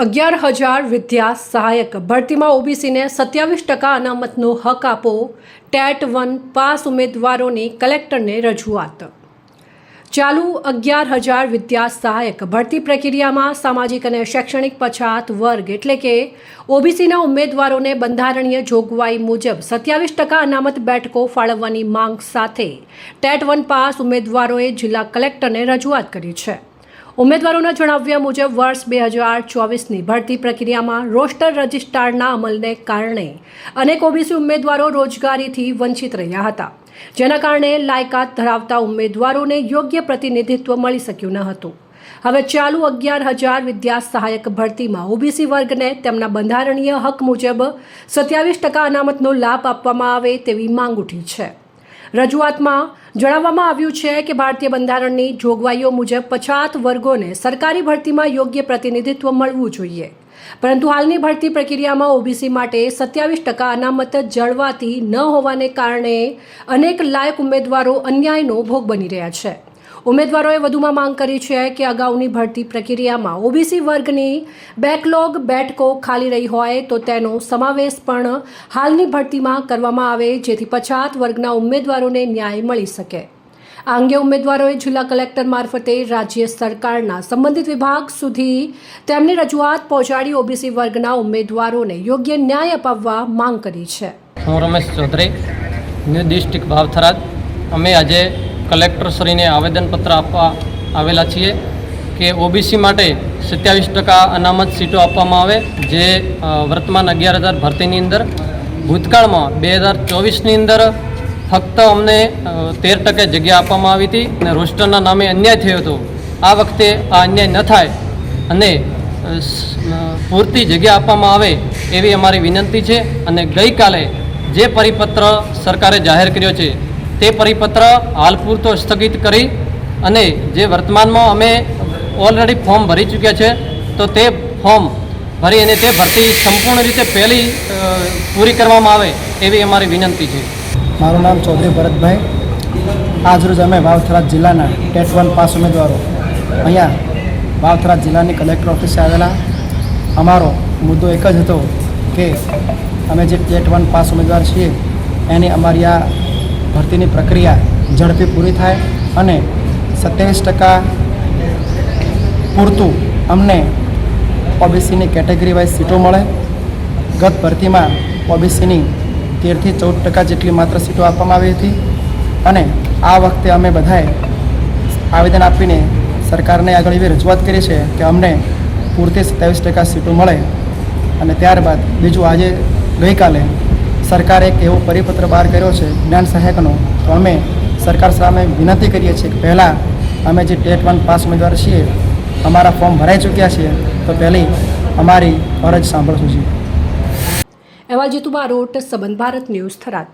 11,000 વિદ્યા સહાયક ભરતીમાં ઓબીસીને 27% અનામતનો હક આપો ટેટ 1 પાસ ઉમેદવારોની કલેક્ટરને રજૂઆત। ચાલુ 11,000 વિદ્યા સહાયક ભરતી પ્રક્રિયામાં સામાજિક અને શૈક્ષણિક પછાત વર્ગ એટલે કે ઓબીસીના ઉમેદવારોને બંધારણીય જોગવાઈ મુજબ 27% અનામત બેઠકો ફાળવવાની માંગ સાથે ટેટ 1 પાસ ઉમેદવારોએ જિલ્લા કલેક્ટરને રજૂઆત કરી છે। ઉમેદવારોના જણાવ્યા મુજબ વર્ષ 2024ની ભરતી પ્રક્રિયામાં રોસ્ટર રજિસ્ટ્રારના અમલને કારણે અનેક ઓબીસી ઉમેદવારો રોજગારીથી વંચિત રહ્યા હતા, જેના કારણે લાયકાત ધરાવતા ઉમેદવારોને યોગ્ય પ્રતિનિધિત્વ મળી શક્યું ન હતું। હવે ચાલુ 11,000 વિદ્યા સહાયક ભરતીમાં ઓબીસી વર્ગને તેમના બંધારણીય હક મુજબ 27% અનામતનો લાભ આપવામાં આવે તેવી માંગ ઉઠી છે। રજૂઆતમાં જણાવવામાં આવ્યું છે કે ભારતીય બંધારણની જોગવાઈઓ મુજબ પછાત વર્ગોને સરકારી ભરતીમાં યોગ્ય પ્રતિનિધિત્વ મળવું જોઈએ, પરંતુ હાલની ભરતી પ્રક્રિયામાં ઓબીસી માટે 27% અનામત જળવાતી ન હોવાને કારણે અનેક લાયક ઉમેદવારો અન્યાયનો ભોગ બની રહ્યા છે। ઉમેદવારોએ વધુમાં માંગ કરી છે કે અગાઉની ભરતી પ્રક્રિયામાં ઓબીસી વર્ગની બેકલોગ બેઠકો ખાલી રહી હોય તો તેનો સમાવેશ પણ હાલની ભરતીમાં કરવામાં આવે, જેથી પછાત વર્ગના ઉમેદવારોને ન્યાય મળી શકે। આ અંગે ઉમેદવારોએ જિલ્લા કલેક્ટર મારફતે રાજ્ય સરકારના સંબંધિત વિભાગ સુધી તેમની રજૂઆત પહોંચાડી ઓબીસી વર્ગના ઉમેદવારોને યોગ્ય ન્યાય અપાવવા માંગ કરી છે। હું રમેશ ચૌધરી, ન્યૂ ડિસ્ટ્રિક્ટ ભાવથરા। અમે આજે કલેક્ટરશ્રીને આવેદનપત્ર આપવા આવેલા છીએ કે ઓબીસી માટે 27% અનામત સીટો આપવામાં આવે, જે વર્તમાન 11,000 ભરતીની અંદર ભૂતકાળમાં 2024ની અંદર ફક્ત અમને 13% જગ્યા આપવામાં આવી હતી અને રોસ્ટરના નામે અન્યાય થયો હતો। આ વખતે આ અન્યાય ન થાય અને પૂરતી જગ્યા આપવામાં આવે એવી અમારી વિનંતી છે। અને ગઈકાલે જે પરિપત્ર સરકારે જાહેર કર્યો છે તે પરિપત્ર હાલ પૂરતો સ્થગિત કરી અને જે વર્તમાનમાં અમે ઓલરેડી ફોર્મ ભરી ચૂક્યા છે તો તે ફોર્મ ભરી અને તે ભરતી સંપૂર્ણ રીતે પહેલી પૂરી કરવામાં આવે એવી અમારી વિનંતી છે। મારું નામ ચૌધરી ભરતભાઈ। આજરોજ અમે વાવથરા જિલ્લાના ટેટ 1 પાસ ઉમેદવારો અહીંયા વાવથરા જિલ્લાની કલેક્ટર ઓફિસે આવેલા। અમારો મુદ્દો એક જ હતો કે અમે જે ટેટ 1 પાસ ઉમેદવાર છીએ એની અમારી આ ભરતીની પ્રક્રિયા ઝડપી પૂરી થાય અને 27% પૂરતું અમને ઓબીસીની કેટેગરી વાઇઝ સીટો મળે। ગત ભરતીમાં ઓબીસીની 13થી 14% જેટલી માત્ર સીટો આપવામાં આવી હતી અને આ વખતે અમે બધાએ આવેદન આપીને સરકારને આગળ એવી રજૂઆત કરી છે કે અમને પૂરતી 27% સીટો મળે। અને ત્યારબાદ બીજું આજે ગઈકાલે સરકારે એક એવો પરિપત્ર બહાર કર્યો છે જ્ઞાન સહાયકનો, તો અમે સરકાર સામે વિનંતી કરીએ છીએ કે પહેલાં અમે જે ટેટ 1 પાસ ઉમેદવાર છીએ અમારા ફોર્મ ભરાઈ ચૂક્યા છીએ તો પહેલી અમારી ફરજ સાંભળશું। એવા જીતુ બારોટ, સંબંધ ભારત ન્યૂઝ, થરાદ।